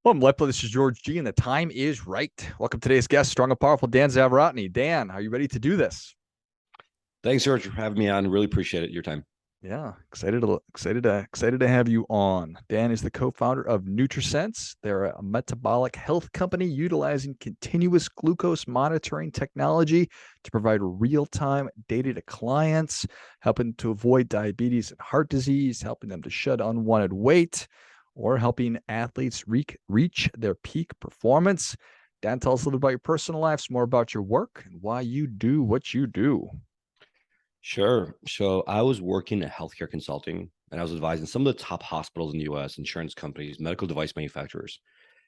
Welcome, LifeBlood. This is George G, and the time is right. Welcome to today's guest, strong and powerful Dan Zavorotny. Dan, are you ready to do this? Thanks, George, for having me on. Really appreciate it. Your time. Yeah, excited to have you on. Dan is the co-founder of NutriSense. They're a metabolic health company utilizing continuous glucose monitoring technology to provide real-time data to clients, helping to avoid diabetes and heart disease, helping them to shed unwanted weight, or helping athletes reach their peak performance. Dan, tell us a little bit about your personal life, some more about your work, and why you do what you do. Sure. So I was working at healthcare consulting and I was advising some of the top hospitals in the US, insurance companies, medical device manufacturers.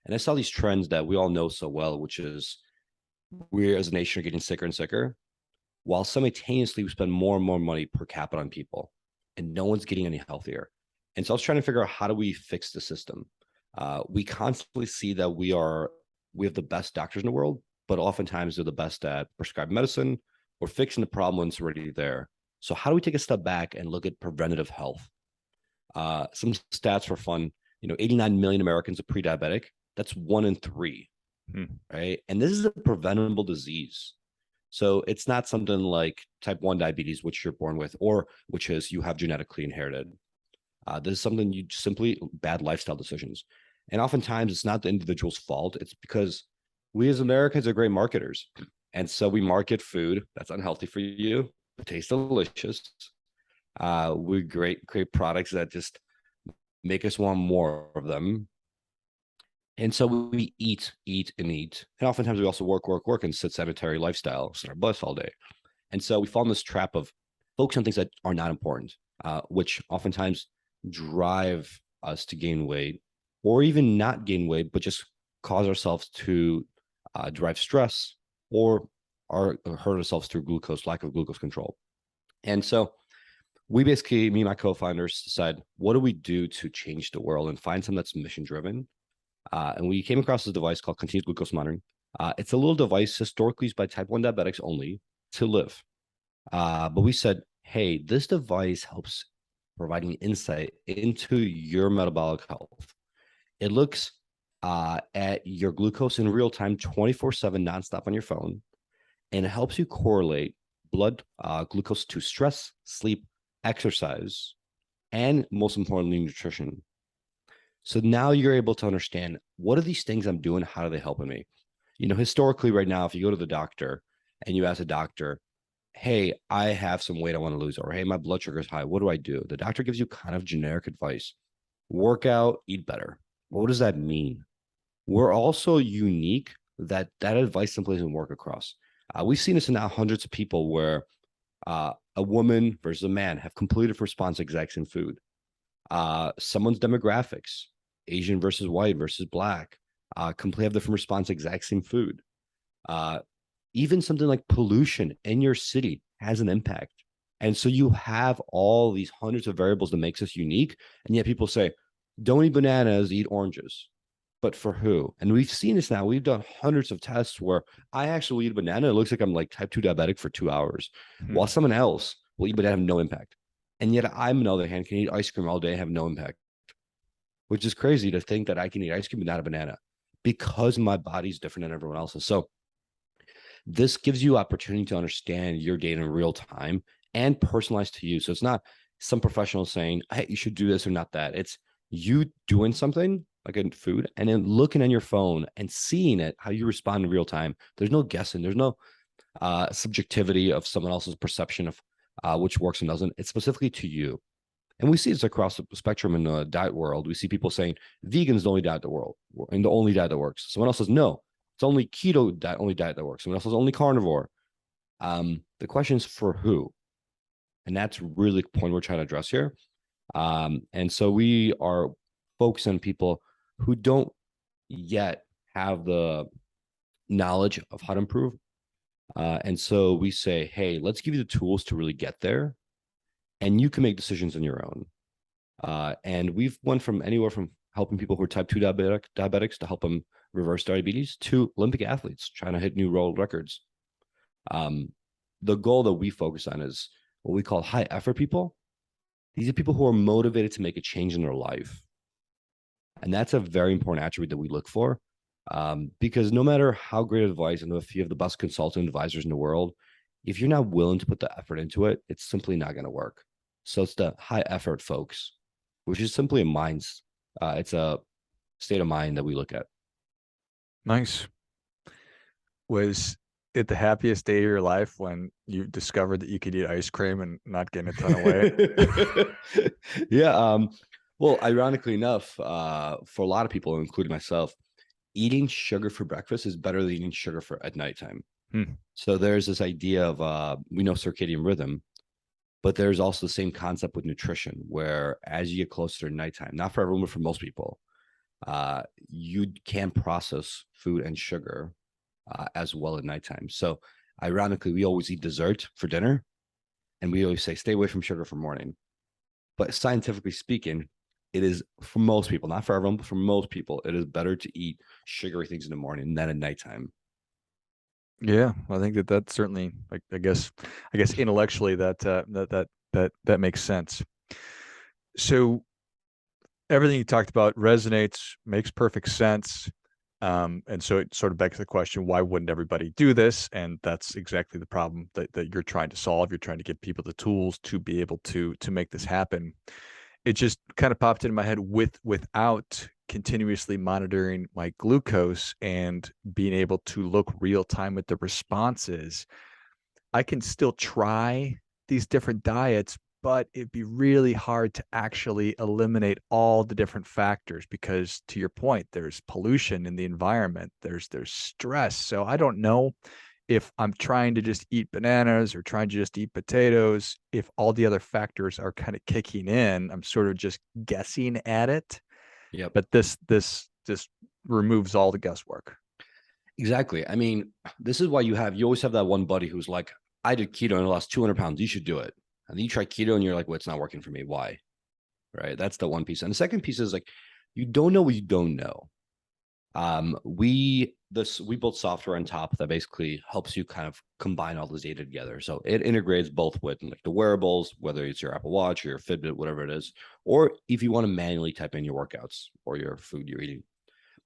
And I saw these trends that we all know so well, which is we as a nation are getting sicker and sicker, while simultaneously we spend more and more money per capita on people and no one's getting any healthier. And so I was trying to figure out how do we fix the system? We constantly see that we have the best doctors in the world, but oftentimes they're the best at prescribed medicine or fixing the problem when it's already there. So how do we take a step back and look at preventative health? Some stats for fun. 89 million Americans are pre-diabetic. That's 1 in 3, Hmm. right? And this is a preventable disease. So it's not something like type 1 diabetes, which you're born with, or which is you have genetically inherited. This is something you simply bad lifestyle decisions. And oftentimes it's not the individual's fault. It's because we as Americans are great marketers. And so we market food that's unhealthy for you, but tastes delicious. We create products that just make us want more of them. And so we eat, and eat. And oftentimes we also work, and sit sedentary lifestyle, sit our butts all day. And so we fall in this trap of focus on things that are not important, which oftentimes drive us to gain weight or even not gain weight, but just cause ourselves to drive stress or hurt ourselves through lack of glucose control. And so we basically, me and my co-founders, decide what do we do to change the world and find something that's mission driven. And we came across this device called continuous glucose monitoring. It's a little device historically used by type 1 diabetics only to live. But we said, hey, this device helps providing insight into your metabolic health. It looks at your glucose in real time, 24/7, nonstop on your phone, and it helps you correlate blood glucose to stress, sleep, exercise, and most importantly, nutrition. So now you're able to understand what are these things I'm doing? How are they helping me? Historically, right now, if you go to the doctor and you ask a doctor, hey, I have some weight I want to lose, or hey, my blood sugar is high. What do I do? The doctor gives you kind of generic advice: work out, eat better. What does that mean? We're also unique that advice simply doesn't work across. We've seen this in now hundreds of people where a woman versus a man have completely different response to exact same food. Someone's demographics, Asian versus white versus black, completely have different response to exact same food. Even something like pollution in your city has an impact. And so you have all these hundreds of variables that makes us unique. And yet people say, don't eat bananas, eat oranges. But for who? And we've seen this now. We've done hundreds of tests where I actually eat a banana. It looks like I'm like type 2 diabetic for 2 hours, while Hmm. someone else will eat banana have no impact. And yet I'm, on the other hand, can eat ice cream all day and have no impact, which is crazy to think that I can eat ice cream but not a banana because my body's different than everyone else's. So this gives you opportunity to understand your data in real time and personalized to you. So it's not some professional saying, hey, you should do this or not that. It's you doing something like in food and then looking on your phone and seeing it, how you respond in real time. There's no guessing. There's no subjectivity of someone else's perception of which works and doesn't. It's specifically to you. And we see this across the spectrum in the diet world. We see people saying vegan's the only diet in the world and the only diet that works. Someone else says, no, it's only keto diet, only diet that works. Someone else says only carnivore. The question is for who? And that's really the point we're trying to address here. And so we are focused on people who don't yet have the knowledge of how to improve. And so we say, hey, let's give you the tools to really get there. And you can make decisions on your own. And we've went from anywhere from helping people who are type 2 diabetics to help them reverse diabetes to Olympic athletes trying to hit new world records. The goal that we focus on is what we call high effort people. These are people who are motivated to make a change in their life. And that's a very important attribute that we look for, because no matter how great advice, and if you have the best consultant advisors in the world, if you're not willing to put the effort into it, it's simply not going to work. So it's the high effort folks, which is simply a mind's, it's a state of mind that we look at. Nice. Was it the happiest day of your life when you discovered that you could eat ice cream and not gain a ton of weight? Yeah. Well, ironically enough, for a lot of people, including myself, eating sugar for breakfast is better than eating sugar for at nighttime. Hmm. So there's this idea of we know circadian rhythm, but there's also the same concept with nutrition, where as you get closer to nighttime, not for everyone, but for most people, you can process food and sugar as well at nighttime. So ironically, we always eat dessert for dinner, and we always say stay away from sugar for morning. But scientifically speaking, it is for most people, not for everyone, but for most people, it is better to eat sugary things in the morning than at nighttime. Yeah, I think that certainly, I guess intellectually that makes sense. So everything you talked about resonates, makes perfect sense. And so it sort of begs the question, why wouldn't everybody do this? And that's exactly the problem that you're trying to solve. You're trying to give people the tools to be able to make this happen. It just kind of popped into my head without continuously monitoring my glucose and being able to look real time at the responses. I can still try these different diets, but it'd be really hard to actually eliminate all the different factors because, to your point, there's pollution in the environment, there's stress. So I don't know if I'm trying to just eat bananas or trying to just eat potatoes, if all the other factors are kind of kicking in. I'm sort of just guessing at it, Yep. but this just removes all the guesswork. Exactly. I mean, this is why you always have that one buddy who's like, I did keto and I lost 200 pounds. You should do it. And then you try keto and you're like, well, it's not working for me. Why? Right. That's the one piece. And the second piece is like, you don't know what you don't know. We built software on top that basically helps you kind of combine all this data together. So it integrates both with like the wearables, whether it's your Apple Watch or your Fitbit, whatever it is, or if you want to manually type in your workouts or your food you're eating.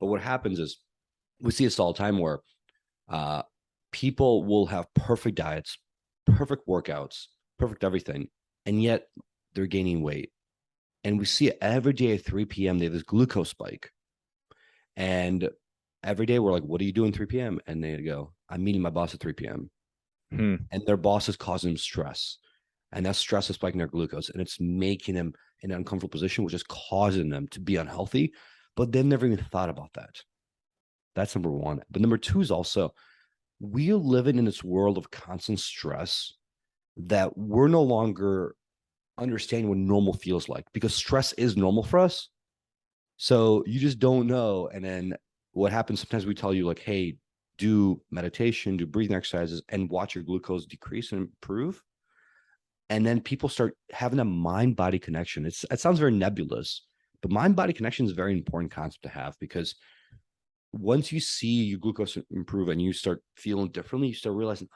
But what happens is we see this all the time where uh, people will have perfect diets, perfect workouts, perfect everything, and yet they're gaining weight. And we see it every day at 3 p.m. They have this glucose spike. And every day we're like, what are you doing 3 p.m.? And they go, I'm meeting my boss at 3 p.m. Hmm. And their boss is causing them stress. And that stress is spiking their glucose and it's making them in an uncomfortable position, which is causing them to be unhealthy. But they've never even thought about that. That's number one. But number two is also we're living in this world of constant stress that we're no longer understanding what normal feels like because stress is normal for us. So you just don't know. And then what happens sometimes we tell you, like, hey, do meditation, do breathing exercises, and watch your glucose decrease and improve. And then people start having a mind body connection. It sounds very nebulous, but mind body connection is a very important concept to have because once you see your glucose improve and you start feeling differently, you start realizing,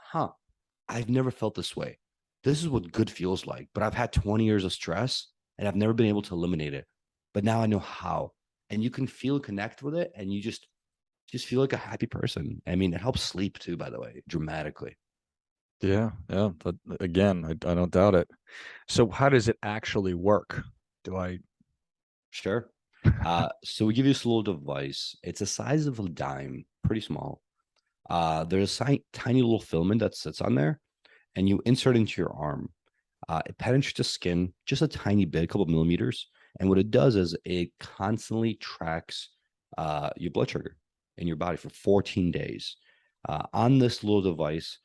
I've never felt this way. This is what good feels like. But I've had 20 years of stress and I've never been able to eliminate it. But now I know how. And you can connect with it and you just feel like a happy person. I mean, it helps sleep too, by the way, dramatically. Yeah, yeah. But again, I don't doubt it. So how does it actually work? Do I? Sure. So we give you this little device. It's the size of a dime, pretty small. There's a tiny little filament that sits on there, and you insert into your arm. It penetrates the skin just a tiny bit, a couple of millimeters. And what it does is it constantly tracks your blood sugar in your body for 14 days. On this little device,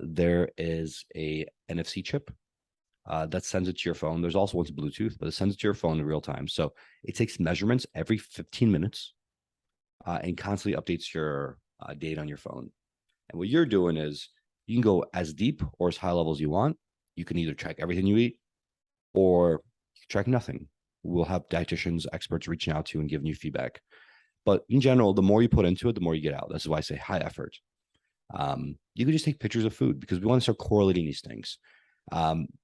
there is a NFC chip that sends it to your phone. There's also one's Bluetooth, but it sends it to your phone in real time. So it takes measurements every 15 minutes and constantly updates your data on your phone. And what you're doing is you can go as deep or as high level as you want. You can either track everything you eat or you can track nothing. We'll have dietitians, experts reaching out to you and giving you feedback. But in general, the more you put into it, the more you get out. That's why I say high effort. You can just take pictures of food because we want to start correlating these things.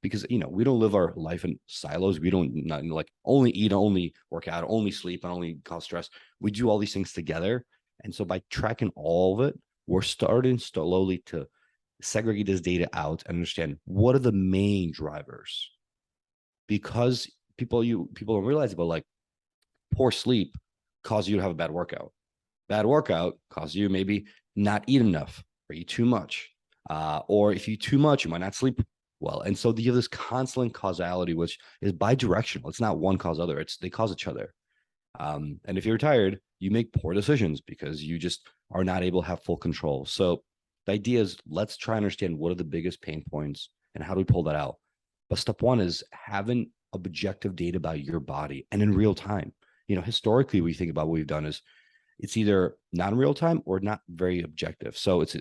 Because we don't live our life in silos. We don't not like only eat, only work out, only sleep, and only cause stress. We do all these things together. And so by tracking all of it, we're starting slowly to segregate this data out and understand what are the main drivers. Because people don't realize it, but like poor sleep causes you to have a bad workout. Bad workout causes you maybe not eat enough or eat too much. Or if you eat too much, you might not sleep well. And so you have this constant causality, which is bi-directional. It's not one cause other. They cause each other. And if you're tired, you make poor decisions because you just are not able to have full control. So the idea is let's try and understand what are the biggest pain points and how do we pull that out. But step one is having objective data about your body and in real time. Historically, we think about what we've done is it's either not in real time or not very objective. So it's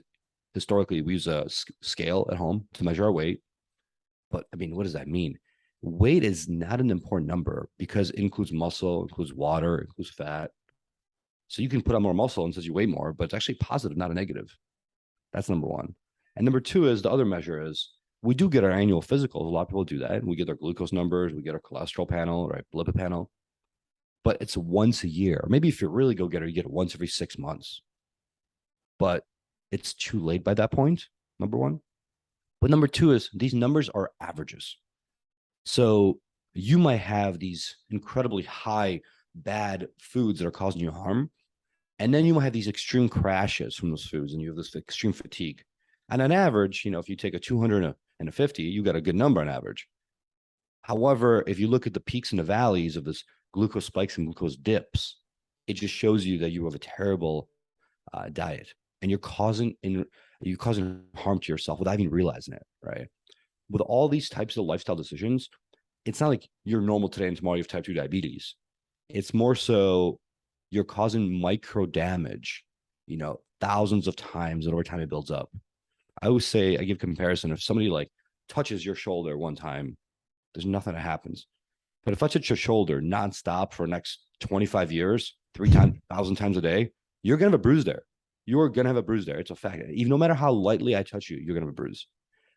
historically we use a scale at home to measure our weight. But I mean, what does that mean? Weight is not an important number because it includes muscle, includes water, includes fat. So you can put on more muscle and says you weigh more, but it's actually positive, not a negative. That's number one. And number two is the other measure is we do get our annual physicals. A lot of people do that. We get our glucose numbers, we get our cholesterol panel, right? Lipid panel. But it's once a year. Maybe if you're really go getter, you get it once every 6 months. But it's too late by that point, number one. But number two is these numbers are averages. So you might have these incredibly high bad foods that are causing you harm. And then you might have these extreme crashes from those foods and you have this extreme fatigue. And on average, if you take a 200 and a 50, you got a good number on average. However, if you look at the peaks and the valleys of this glucose spikes and glucose dips, it just shows you that you have a terrible diet and you're causing harm to yourself without even realizing it, right? With all these types of lifestyle decisions, it's not like you're normal today and tomorrow you have type 2 diabetes. It's more so you're causing micro damage, thousands of times, and over time it builds up. I always say, I give comparison. If somebody like touches your shoulder one time, there's nothing that happens. But if I touch your shoulder nonstop for the next 25 years, 3,000 times a day, you're going to have a bruise there. You're going to have a bruise there. It's a fact. Even no matter how lightly I touch you, you're going to have a bruise.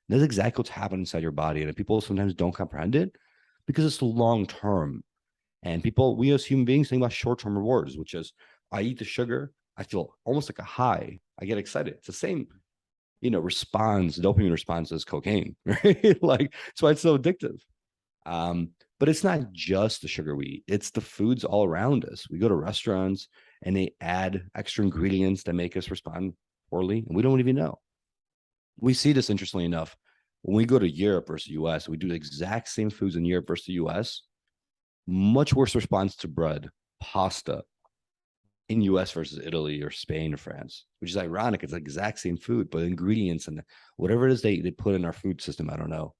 And that's exactly what's happening inside your body. And people sometimes don't comprehend it because it's long term. And we as human beings think about short-term rewards, which is I eat the sugar, I feel almost like a high. I get excited. It's the same, dopamine response as cocaine, right? Like, that's why it's so addictive. But it's not just the sugar we eat, it's the foods all around us. We go to restaurants and they add extra ingredients that make us respond poorly, and we don't even know. We see this, interestingly enough, when we go to Europe versus US, we do the exact same foods in Europe versus the US. Much worse response to bread, pasta in US versus Italy or Spain or France, which is ironic. It's the exact same food, but ingredients and whatever it is they put in our food system, I don't know,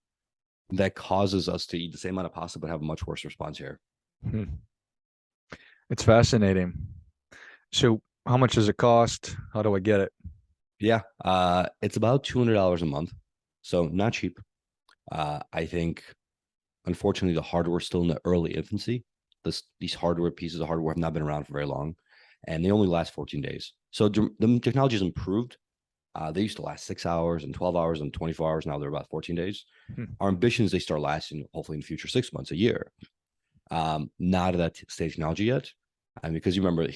that causes us to eat the same amount of pasta but have a much worse response here. It's fascinating. So how much does it cost? How do I get it? Yeah, it's about $200 a month, so not cheap. I think, unfortunately, the hardware is still in the early infancy. These hardware pieces of hardware have not been around for very long, and they only last 14 days. So the technology has improved. They used to last 6 hours and 12 hours and 24 hours. Now they're about 14 days. Our ambition is they start lasting, hopefully in the future, 6 months, a year. Not at that state of technology yet. And because you remember,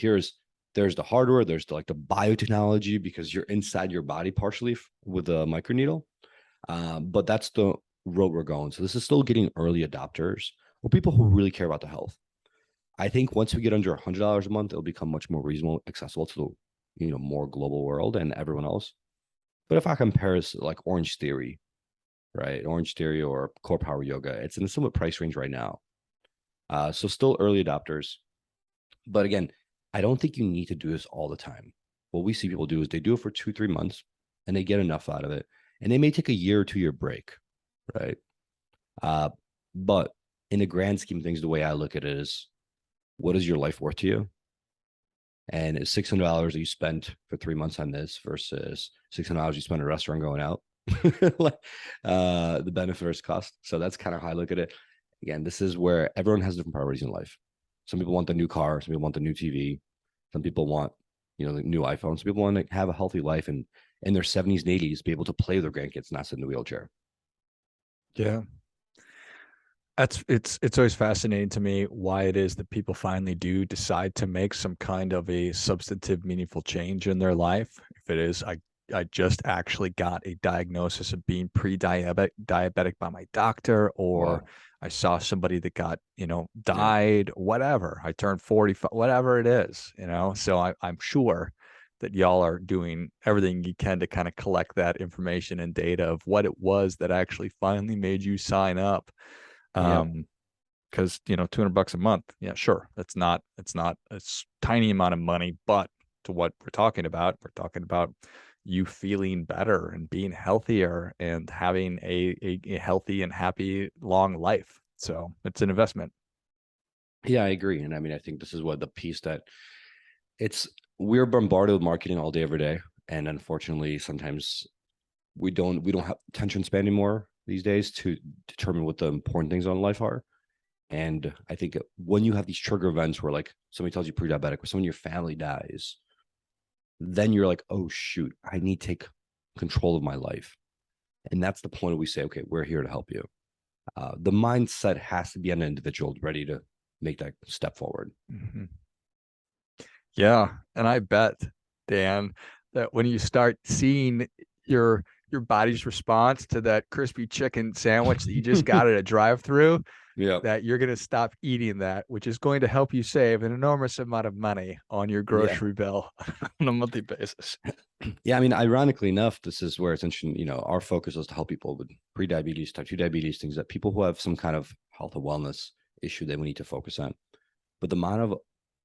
there's the hardware, there's the biotechnology, because you're inside your body partially with a microneedle. But that's the road we're going. So this is still getting early adopters or people who really care about the health. I think once we get under $100 a month, it'll become much more reasonable, accessible to the more global world and everyone else. But if I compare it like Orange Theory, right? Orange Theory or Core Power Yoga, it's in a similar price range right now. So still early adopters. But again, I don't think you need to do this all the time. What we see people do is they do it for 2-3 months and they get enough out of it. And they may take a year or 2 year break, right? But in the grand scheme of things, the way I look at it is, what is your life worth to you? And it's $600 that you spent for 3 months on this versus $600 you spend at a restaurant going out. The benefit versus cost. So that's kind of how I look at it. Again, this is where everyone has different priorities in life. Some people want the new car. Some people want the new TV. Some people want, the new iPhone. Some people want to have a healthy life and in their 70s and 80s be able to play with their grandkids, not sit in the wheelchair. Yeah. It's always fascinating to me why it is that people finally do decide to make some kind of a substantive, meaningful change in their life. If it is, I just actually got a diagnosis of being pre-diabetic by my doctor, or Wow. I saw somebody that got, Yeah. died, whatever. I turned 45, whatever it is, So I'm sure that y'all are doing everything you can to kind of collect that information and data of what it was that actually finally made you sign up. Yeah. Because $200 a month, yeah, sure, it's not a tiny amount of money, but to what we're talking about you feeling better and being healthier and having a healthy and happy long life. So it's an investment. Yeah, I agree. And I mean, I think this is what the piece that it's we're bombarded with marketing all day, every day. And unfortunately, sometimes we don't have attention span anymore these days to determine what the important things on life are. And I think when you have these trigger events where like somebody tells you pre-diabetic or someone in your family dies, then you're like, oh shoot, I need to take control of my life. And that's the point where we say, okay, we're here to help you. The mindset has to be an individual ready to make that step forward. Mhm. Yeah, and I bet, Dan, that when you start seeing your body's response to that crispy chicken sandwich that you just got at a drive-through, Yeah. that you're going to stop eating that, which is going to help you save an enormous amount of money on your Yeah. grocery bill on a monthly basis. Yeah. I mean, ironically enough, this is where it's interesting. Our focus is to help people with pre-diabetes, type 2 diabetes, things that people who have some kind of health or wellness issue that we need to focus on. But the amount of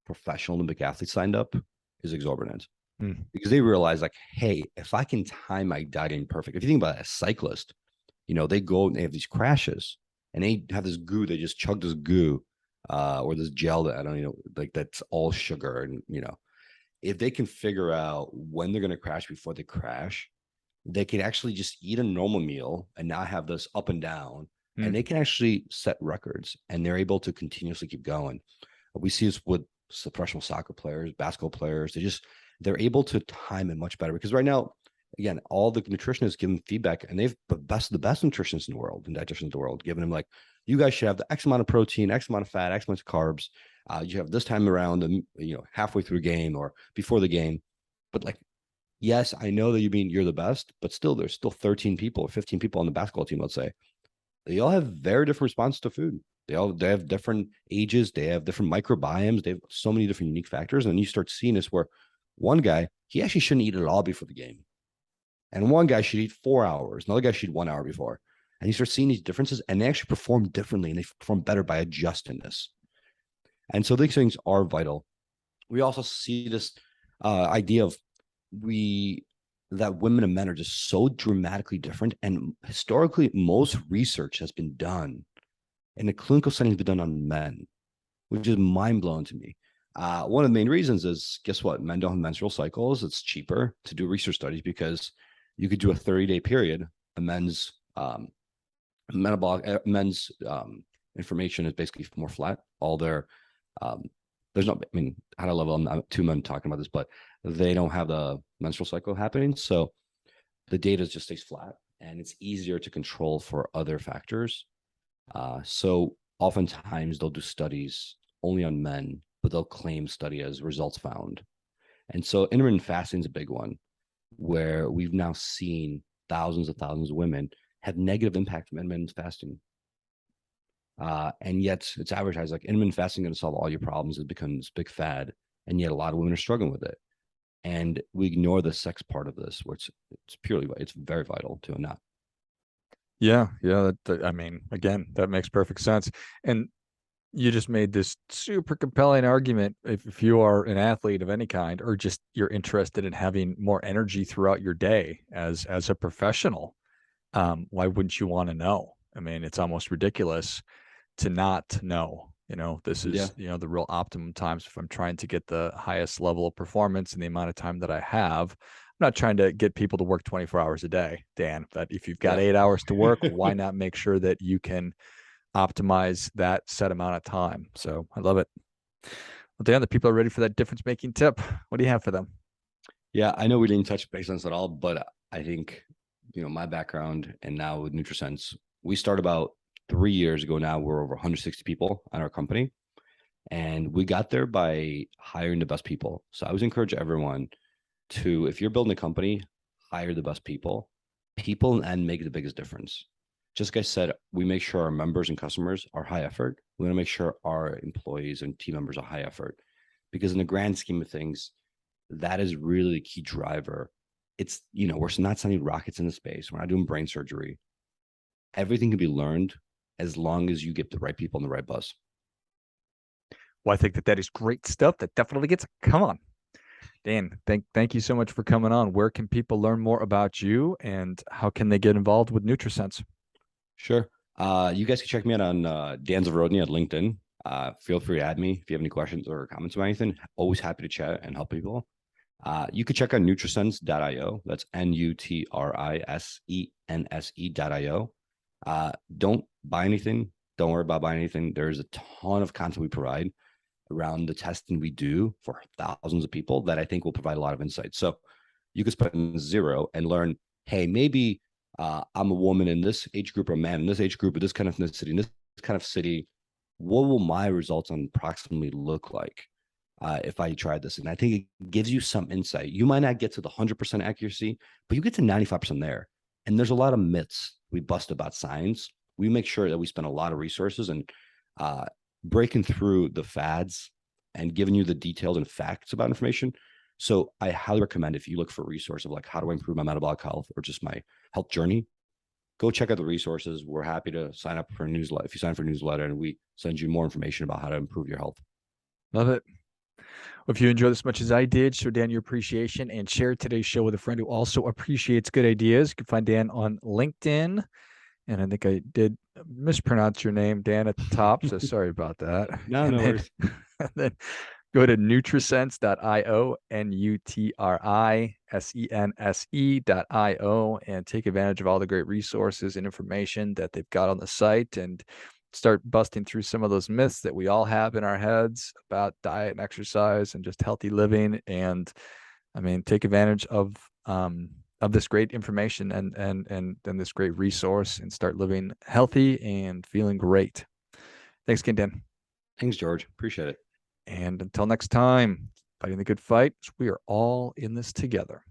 professional Olympic athletes signed up is exorbitant Mm, because they realize, like, hey, if I can time my dieting perfect, if you think about it, a cyclist, they go and they have these crashes and they have this goo, they just chug this goo or this gel that I don't, like that's all sugar. And, if they can figure out when they're going to crash before they crash, they can actually just eat a normal meal and not have this up and down. And they mm, can actually set records and they're able to continuously keep going. We see this with professional soccer players, basketball players. They're able to time it much better because right now, again, all the nutritionists give them feedback, and they've the best nutritionists in the world and dietitians in the world, giving them like, you guys should have the X amount of protein, X amount of fat, X amount of carbs. You have this time around, halfway through the game or before the game. But like, yes, I know that you're the best, but still, there's still 13 people or 15 people on the basketball team. Let's say they all have very different responses to food. They have different ages, they have different microbiomes, they have so many different unique factors. And then you start seeing this where one guy, he actually shouldn't eat at all before the game. And one guy should eat 4 hours, another guy should eat 1 hour before. And you start seeing these differences and they actually perform differently and they perform better by adjusting this. And so these things are vital. We also see this idea of we that women and men are just so dramatically different. And historically, most research has been done in the clinical setting has been done on men, which is mind blowing to me. One of the main reasons is, guess what? Men don't have menstrual cycles. It's cheaper to do research studies because you could do a 30-day period. A men's metabolic men's information is basically more flat. All their um, there's not. I mean, at a level, I'm not two men talking about this, but they don't have the menstrual cycle happening, so the data just stays flat, and it's easier to control for other factors. So oftentimes they'll do studies only on men, but they'll claim study as results found. And so intermittent fasting is a big one where we've now seen thousands of women have negative impact from intermittent fasting. And yet it's advertised like intermittent fasting is going to solve all your problems. It becomes big fad. And yet a lot of women are struggling with it. And we ignore the sex part of this, where it's very vital to a not. yeah, yeah. I mean, again, that makes perfect sense. And you just made this super compelling argument. If you are an athlete of any kind, or just you're interested in having more energy throughout your day as a professional, why wouldn't you want to know? I mean, it's almost ridiculous to not know. This Yeah. is, the real optimum times if I'm trying to get the highest level of performance in the amount of time that I have. I'm not trying to get people to work 24 hours a day, Dan, but if you've got Yeah. 8 hours to work, why not make sure that you can optimize that set amount of time? So I love it. Well, Dan, the people are ready for that difference making tip. What do you have for them? Yeah, I know we didn't touch base on this at all, but I think my background and now with NutriSense, We started about 3 years ago now. We're over 160 people on our company. And we got there by hiring the best people. So I always encourage everyone to, if you're building a company, hire the best people and make the biggest difference. Just like I said, we make sure our members and customers are high effort. We want to make sure our employees and team members are high effort because in the grand scheme of things, that is really the key driver. It's, we're not sending rockets into space. We're not doing brain surgery. Everything can be learned as long as you get the right people on the right bus. Well, I think that is great stuff. That definitely gets, come on. Dan, thank you so much for coming on. Where can people learn more about you and how can they get involved with NutriSense? Sure. You guys can check me out on Dan Zavorotny at LinkedIn. Feel free to add me if you have any questions or comments about anything. Always happy to chat and help people. You could check out NutriSense.io. That's NutriSense.io. Don't buy anything. Don't worry about buying anything. There's a ton of content we provide around the testing we do for thousands of people that I think will provide a lot of insight. So you could spend zero and learn, hey, maybe I'm a woman in this age group or a man in this age group, with this kind of ethnicity, in this kind of city. What will my results on approximately look like if I tried this? And I think it gives you some insight. You might not get to the 100% accuracy, but you get to 95% there. And there's a lot of myths we bust about science. We make sure that we spend a lot of resources and breaking through the fads and giving you the details and facts about information. So I highly recommend, if you look for a resource of like, how do I improve my metabolic health or just my health journey, go check out the resources. We're happy to sign up for a newsletter. If you sign for a newsletter, and we send you more information about how to improve your health. Love it. Well, if you enjoyed this as much as I did, show Dan your appreciation and share today's show with a friend who also appreciates good ideas. You can find Dan on LinkedIn. And I think I did mispronounce your name, Dan, at the top. So sorry about that. No, and no then, worries. and then go to nutrisense.io, NutriSense.io, and take advantage of all the great resources and information that they've got on the site and start busting through some of those myths that we all have in our heads about diet and exercise and just healthy living. And I mean, take advantage of this great information and this great resource and start living healthy and feeling great. Thanks again, Dan. Thanks, George. Appreciate it. And until next time, fighting the good fight, we are all in this together.